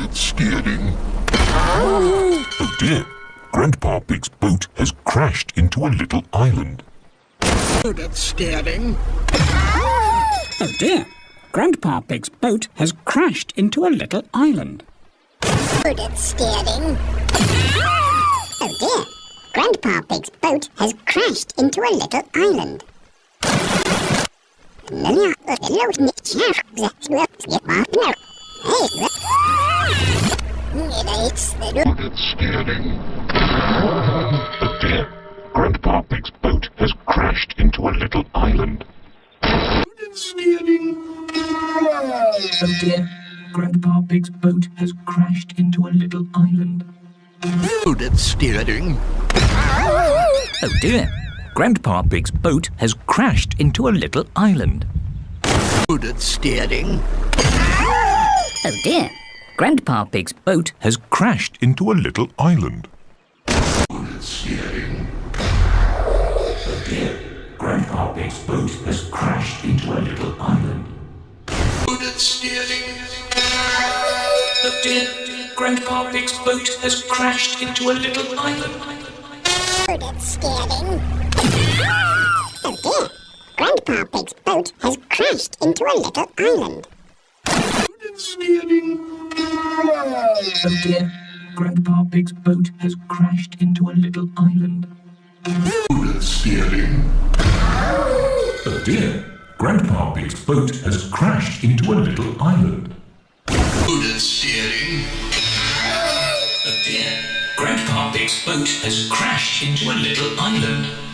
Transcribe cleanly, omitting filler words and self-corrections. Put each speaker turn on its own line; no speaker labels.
it's steering. Oh dear, Grandpa Pig's boat has crashed into a little island.
Oh, it's steering.
Oh dear, Grandpa Pig's boat has crashed into a little island.
Oh, it's steering. Oh dear, Grandpa Pig's boat has crashed into a little island. Oh
It's steering. Oh dear, Grandpa Pig's boat has crashed into a little island.
It's steering.
Oh dear, Grandpa Pig's boat has crashed into a little island.
Oh, it's steering.
Oh dear, Grandpa Pig's boat has crashed into a little island.
Oh, it's steering.
Oh dear, Grandpa Pig's boat has
Crashed into a little island. It's steering. Oh dear, Grandpa Pig's boat has crashed into a little island.
Oh, it's steering.
Oh dear, Grandpa Pig's boat has crashed into a little island.
it's steering. Oh dear, Grandpa Pig's boat has crashed into a little island.
It's steering.
Oh dear, Grandpa Pig's boat has crashed into a little island.
It's steering. Oh dear, Grandpa Pig's boat has crashed into a little island.
Oh, it's steering.
Oh dear, Grandpa Pig's boat has crashed into a little island.